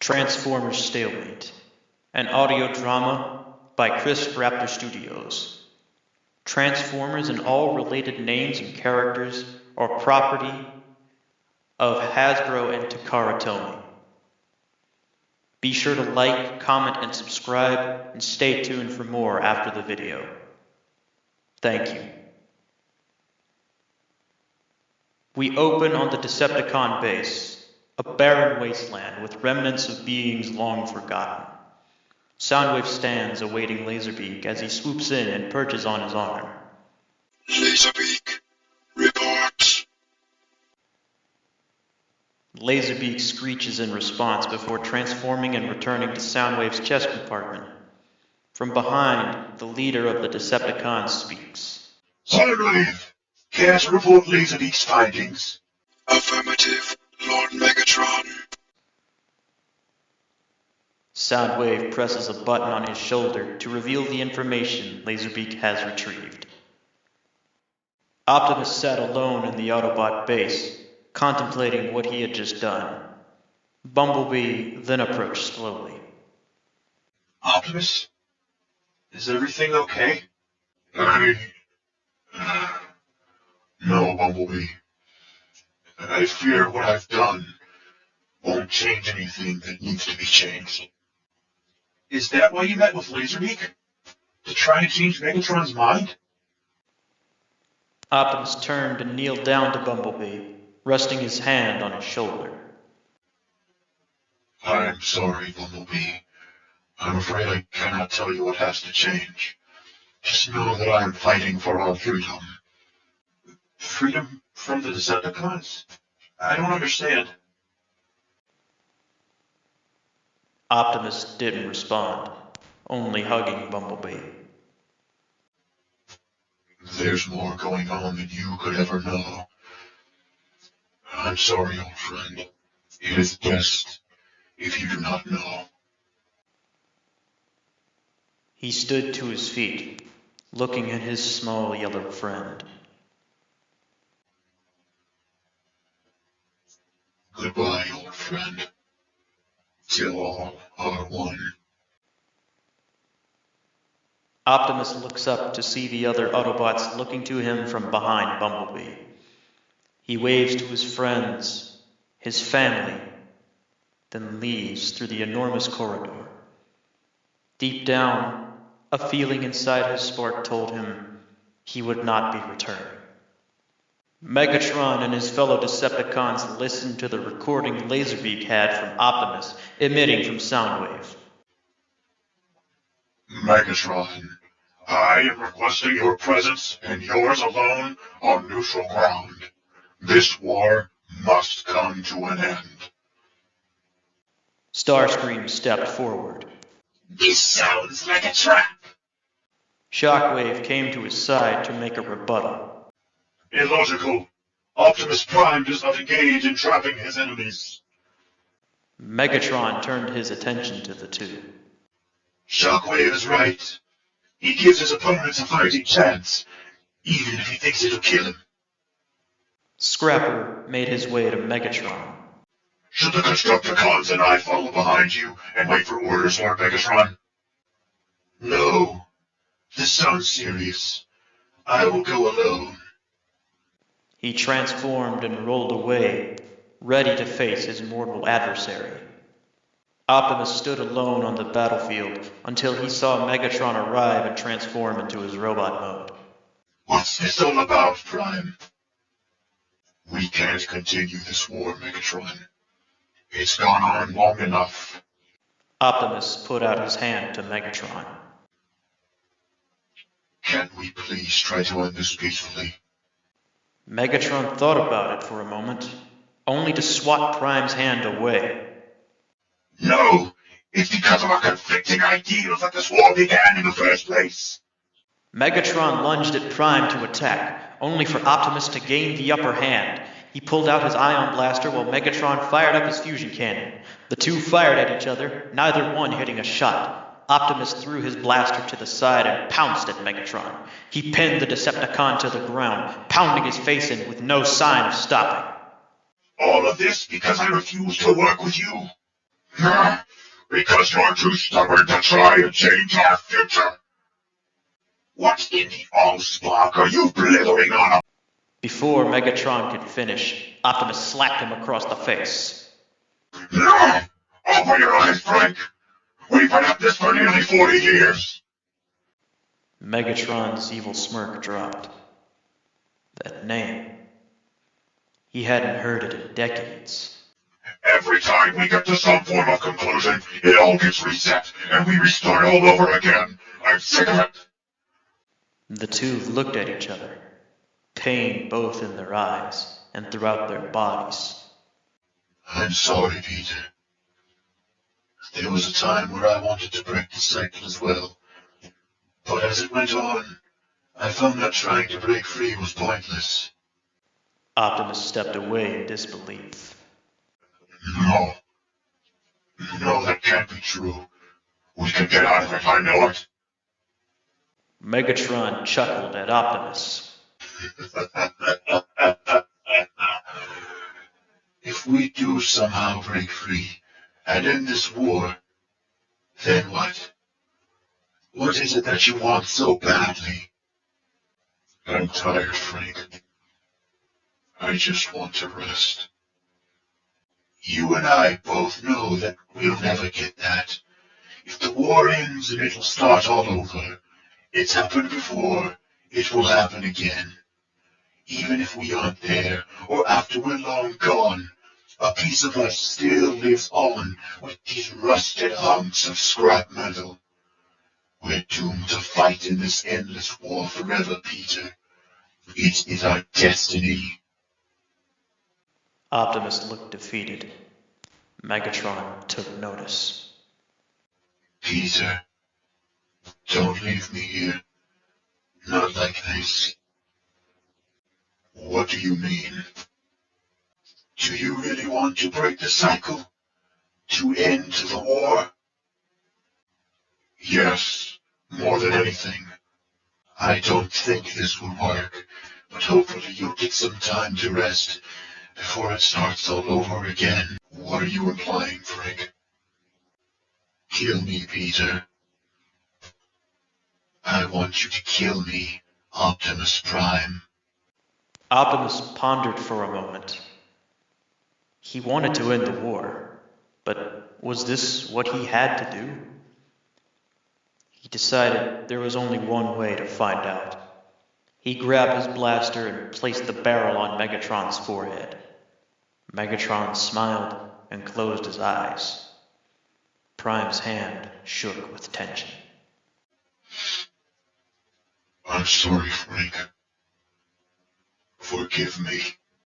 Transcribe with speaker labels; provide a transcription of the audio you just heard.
Speaker 1: Transformers Stalemate, an audio drama by Crisped Raptor Studios. Transformers and all related names and characters are property of Hasbro and Takara Tomy. Be sure to like, comment, and subscribe, and stay tuned for more after the video. Thank you. We open on the Decepticon base, a barren wasteland with remnants of beings long forgotten. Soundwave stands awaiting Laserbeak as he swoops in and perches on his arm.
Speaker 2: Laserbeak, report.
Speaker 1: Laserbeak screeches in response before transforming and returning to Soundwave's chest compartment. From behind, the leader of the Decepticons speaks.
Speaker 3: Soundwave, care to report Laserbeak's findings?
Speaker 2: Affirmative, Lord Megatron.
Speaker 1: Soundwave presses a button on his shoulder to reveal the information Laserbeak has retrieved. Optimus sat alone in the Autobot base, contemplating what he had just done. Bumblebee then approached slowly.
Speaker 3: Optimus? Is everything okay? No, Bumblebee. I fear what I've done won't change anything that needs to be changed. Is that why you met with Laserbeak? To try and change Megatron's mind?
Speaker 1: Optimus turned and kneeled down to Bumblebee, resting his hand on his shoulder.
Speaker 3: I'm sorry, Bumblebee. I'm afraid I cannot tell you what has to change. Just know that I am fighting for our freedom. Freedom from the Decepticons? I don't understand.
Speaker 1: Optimus didn't respond, only hugging Bumblebee.
Speaker 3: There's more going on than you could ever know. I'm sorry, old friend. It is best if you do not know.
Speaker 1: He stood to his feet, looking at his small yellow friend.
Speaker 3: Goodbye, old friend. Till all are one.
Speaker 1: Optimus looks up to see the other Autobots looking to him from behind Bumblebee. He waves to his friends, his family, then leaves through the enormous corridor. Deep down, a feeling inside his spark told him he would not be returning. Megatron and his fellow Decepticons listened to the recording Laserbeak had from Optimus emitting from Soundwave.
Speaker 3: Megatron, I am requesting your presence and yours alone on neutral ground. This war must come to an end.
Speaker 1: Starscream stepped forward.
Speaker 3: This sounds like a trap.
Speaker 1: Shockwave came to his side to make a rebuttal.
Speaker 3: Illogical. Optimus Prime does not engage in trapping his enemies.
Speaker 1: Megatron turned his attention to the two.
Speaker 3: Shockwave is right. He gives his opponents a fighting chance, even if he thinks it'll kill him.
Speaker 1: Scrapper made his way to Megatron.
Speaker 3: Should the Constructicons and I follow behind you and wait for orders, Lord Megatron? No. This sounds serious. I will go alone.
Speaker 1: He transformed and rolled away, ready to face his mortal adversary. Optimus stood alone on the battlefield until he saw Megatron arrive and transform into his robot mode.
Speaker 3: What's this all about, Prime? We can't continue this war, Megatron. It's gone on long enough.
Speaker 1: Optimus put out his hand to Megatron.
Speaker 3: Can't we please try to end this peacefully?
Speaker 1: Megatron thought about it for a moment, only to swat Prime's hand away.
Speaker 3: No! It's because of our conflicting ideals that this war began in the first place!
Speaker 1: Megatron lunged at Prime to attack, only for Optimus to gain the upper hand. He pulled out his ion blaster while Megatron fired up his fusion cannon. The two fired at each other, neither one hitting a shot. Optimus threw his blaster to the side and pounced at Megatron. He pinned the Decepticon to the ground, pounding his face in with no sign of stopping.
Speaker 3: All of this because I refuse to work with you? Because you're too stubborn to try and change our future. What in the allspark are you blithering on?
Speaker 1: Before Megatron could finish, Optimus slapped him across the face.
Speaker 3: No! Open your eyes, Frank! We've been at this for nearly 40 years!
Speaker 1: Megatron's evil smirk dropped. That name. He hadn't heard it in decades.
Speaker 3: Every time we get to some form of conclusion, it all gets reset, and we restart all over again. I'm sick of it!
Speaker 1: The two looked at each other, pain both in their eyes and throughout their bodies.
Speaker 3: I'm sorry, Peter. There was a time where I wanted to break the cycle as well. But as it went on, I found that trying to break free was pointless.
Speaker 1: Optimus stepped away in disbelief.
Speaker 3: No. No, that can't be true. We can get out of it, I know it.
Speaker 1: Megatron chuckled at Optimus.
Speaker 3: If we do somehow break free and end this war, then what? What is it that you want so badly? I'm tired, Frank. I just want to rest. You and I both know that we'll never get that. If the war ends and it'll start all over, it's happened before, it will happen again. Even if we aren't there, or after we're long gone, a piece of us still lives on with these rusted hunks of scrap metal. We're doomed to fight in this endless war forever, Peter. It is our destiny.
Speaker 1: Optimus looked defeated. Megatron took notice.
Speaker 3: Peter, don't leave me here. Not like this. What do you mean? Do you really want to break the cycle? To end the war? Yes, more than anything. I don't think this will work, but hopefully you'll get some time to rest before it starts all over again. What are you implying, Frank? Kill me, Peter. I want you to kill me, Optimus Prime.
Speaker 1: Optimus pondered for a moment. He wanted to end the war, but was this what he had to do? He decided there was only one way to find out. He grabbed his blaster and placed the barrel on Megatron's forehead. Megatron smiled and closed his eyes. Prime's hand shook with tension.
Speaker 3: I'm sorry, Frank. Forgive me.